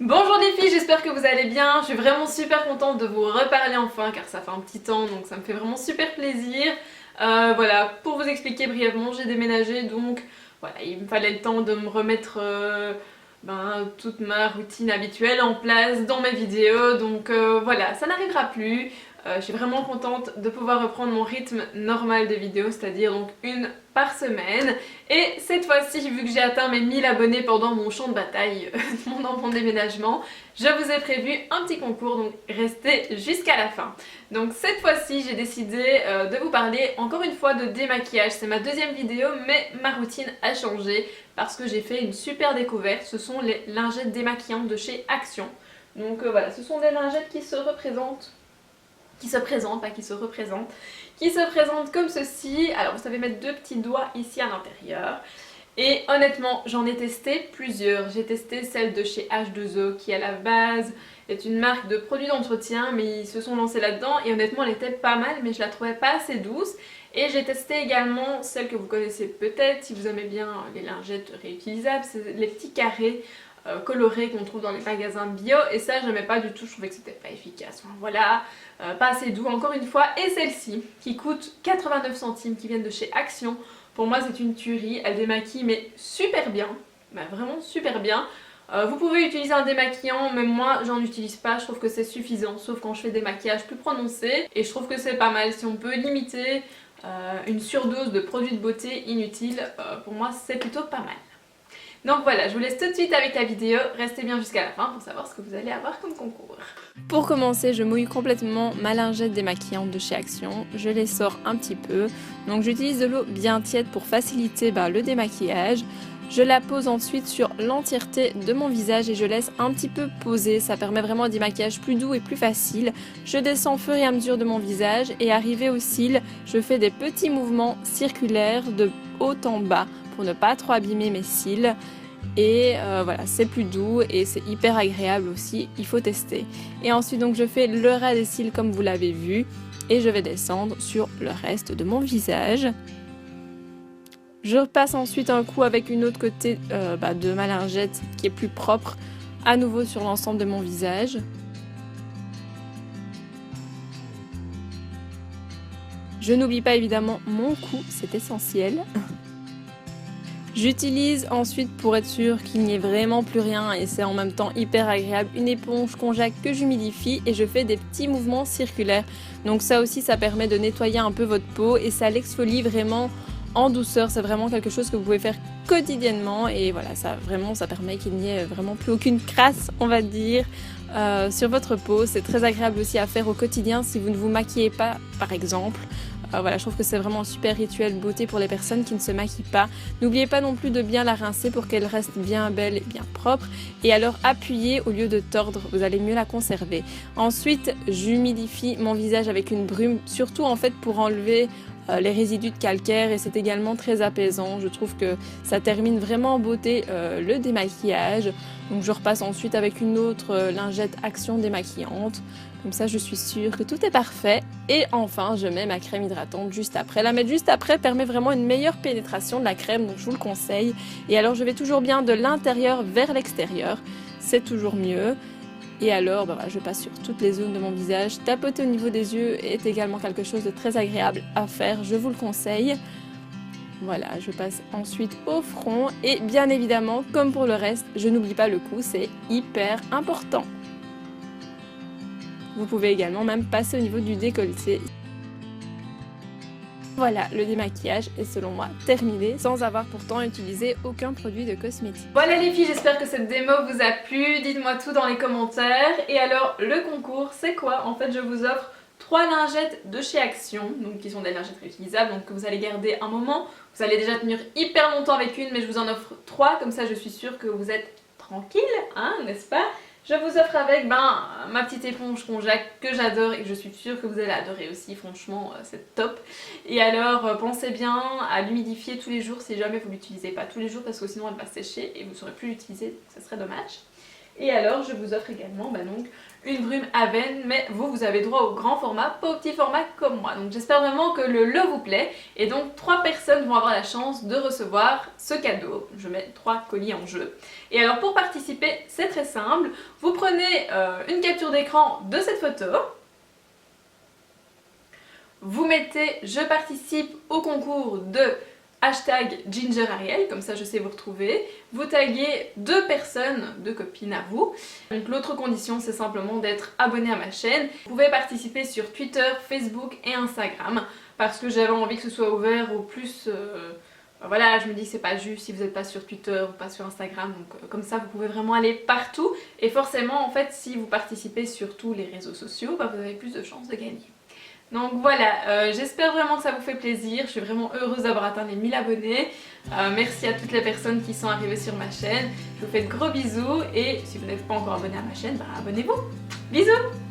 Bonjour les filles, j'espère que vous allez bien. Je suis vraiment super contente de vous reparler enfin car ça fait un petit temps donc ça me fait vraiment super plaisir. Voilà, pour vous expliquer brièvement, j'ai déménagé donc voilà, il me fallait le temps de me remettre toute ma routine habituelle en place dans mes vidéos donc voilà, ça n'arrivera plus. Je suis vraiment contente de pouvoir reprendre mon rythme normal de vidéos, c'est-à-dire donc une par semaine. Et cette fois-ci, vu que j'ai atteint mes 1000 abonnés pendant mon champ de bataille pendant mon déménagement, je vous ai prévu un petit concours, donc restez jusqu'à la fin. Donc cette fois-ci, j'ai décidé de vous parler encore une fois de démaquillage. C'est ma deuxième vidéo, mais ma routine a changé parce que j'ai fait une super découverte. Ce sont les lingettes démaquillantes de chez Action. Donc voilà, ce sont des lingettes qui se représentent qui se présente comme ceci. Alors vous savez mettre deux petits doigts ici à l'intérieur. Et honnêtement, j'en ai testé plusieurs. J'ai testé celle de chez H2O qui à la base est une marque de produits d'entretien, mais ils se sont lancés là-dedans et honnêtement elle était pas mal, mais je la trouvais pas assez douce. Et j'ai testé également celle que vous connaissez peut-être si vous aimez bien les lingettes réutilisables, c'est les petits carrés colorés qu'on trouve dans les magasins bio, et ça j'aimais pas du tout, je trouvais que c'était pas efficace. Enfin, voilà, pas assez doux encore une fois. Et celle-ci qui coûte 89 centimes, qui viennent de chez Action, pour moi c'est une tuerie, elle démaquille mais super bien, bah, vraiment super bien. Vous pouvez utiliser un démaquillant, mais moi j'en utilise pas, je trouve que c'est suffisant, sauf quand je fais des maquillages plus prononcés, et je trouve que c'est pas mal. Si on peut limiter une surdose de produits de beauté inutiles, pour moi c'est plutôt pas mal. Donc voilà, je vous laisse tout de suite avec la vidéo, restez bien jusqu'à la fin pour savoir ce que vous allez avoir comme concours. Pour commencer, je mouille complètement ma lingette démaquillante de chez Action, je les sors un petit peu, donc j'utilise de l'eau bien tiède pour faciliter le démaquillage. Je la pose ensuite sur l'entièreté de mon visage et je laisse un petit peu poser, ça permet vraiment un démaquillage plus doux et plus facile. Je descends au fur et à mesure de mon visage et arrivé aux cils, je fais des petits mouvements circulaires de haut en bas pour ne pas trop abîmer mes cils. Et voilà, c'est plus doux et c'est hyper agréable aussi, il faut tester. Et ensuite donc je fais le ras des cils comme vous l'avez vu et je vais descendre sur le reste de mon visage. Je repasse ensuite un coup avec une autre côté de ma lingette qui est plus propre, à nouveau sur l'ensemble de mon visage. Je n'oublie pas évidemment mon cou, c'est essentiel. J'utilise ensuite, pour être sûr qu'il n'y ait vraiment plus rien et c'est en même temps hyper agréable, une éponge Conjac que j'humidifie et je fais des petits mouvements circulaires. Donc ça aussi, ça permet de nettoyer un peu votre peau et ça l'exfolie vraiment en douceur. C'est vraiment quelque chose que vous pouvez faire quotidiennement et voilà, ça permet qu'il n'y ait vraiment plus aucune crasse, on va dire, sur votre peau. C'est très agréable aussi à faire au quotidien si vous ne vous maquillez pas, par exemple. Voilà, je trouve que c'est vraiment un super rituel beauté pour les personnes qui ne se maquillent pas. N'oubliez pas non plus de bien la rincer pour qu'elle reste bien belle et bien propre. Et alors appuyez au lieu de tordre, vous allez mieux la conserver. Ensuite, j'humidifie mon visage avec une brume, surtout en fait pour enlever les résidus de calcaire, et c'est également très apaisant. Je trouve que ça termine vraiment en beauté le démaquillage. Donc je repasse ensuite avec une autre lingette Action démaquillante. Comme ça je suis sûre que tout est parfait. Et enfin je mets ma crème hydratante juste après. La mettre juste après permet vraiment une meilleure pénétration de la crème, donc je vous le conseille. Et alors je vais toujours bien de l'intérieur vers l'extérieur, c'est toujours mieux. Et alors je passe sur toutes les zones de mon visage. Tapoter au niveau des yeux est également quelque chose de très agréable à faire, je vous le conseille. Voilà, je passe ensuite au front et bien évidemment, comme pour le reste, je n'oublie pas le cou, c'est hyper important. Vous pouvez également même passer au niveau du décolleté. Voilà, le démaquillage est selon moi terminé, sans avoir pourtant utilisé aucun produit de cosmétique. Voilà les filles, j'espère que cette démo vous a plu, dites-moi tout dans les commentaires. Et alors, le concours, c'est quoi? En fait, je vous offre 3 lingettes de chez Action, donc qui sont des lingettes réutilisables, donc que vous allez garder un moment. Vous allez déjà tenir hyper longtemps avec une, mais je vous en offre 3, comme ça je suis sûre que vous êtes tranquille, hein, n'est-ce pas? Je vous offre avec ma petite éponge Conjac que j'adore et que je suis sûre que vous allez adorer aussi, franchement c'est top. Et alors pensez bien à l'humidifier tous les jours si jamais vous ne l'utilisez pas tous les jours, parce que sinon elle va sécher et vous ne saurez plus l'utiliser, ça serait dommage. Et alors je vous offre également donc une brume Aven, mais vous avez droit au grand format, pas au petit format comme moi. Donc j'espère vraiment que le lot vous plaît. Et donc 3 personnes vont avoir la chance de recevoir ce cadeau. Je mets 3 colis en jeu. Et alors pour participer, c'est très simple. Vous prenez une capture d'écran de cette photo. Vous mettez je participe au concours de #GingerAriel, comme ça je sais vous retrouver. Vous taguez 2 personnes, 2 copines à vous. Donc l'autre condition c'est simplement d'être abonné à ma chaîne. Vous pouvez participer sur Twitter, Facebook et Instagram parce que j'avais envie que ce soit ouvert au plus... voilà, je me dis que c'est pas juste si vous n'êtes pas sur Twitter ou pas sur Instagram, donc comme ça vous pouvez vraiment aller partout. Et forcément en fait si vous participez sur tous les réseaux sociaux, vous avez plus de chances de gagner. Donc voilà, j'espère vraiment que ça vous fait plaisir, je suis vraiment heureuse d'avoir atteint les 1000 abonnés. Merci à toutes les personnes qui sont arrivées sur ma chaîne, je vous fais de gros bisous et si vous n'êtes pas encore abonné à ma chaîne, abonnez-vous. Bisous!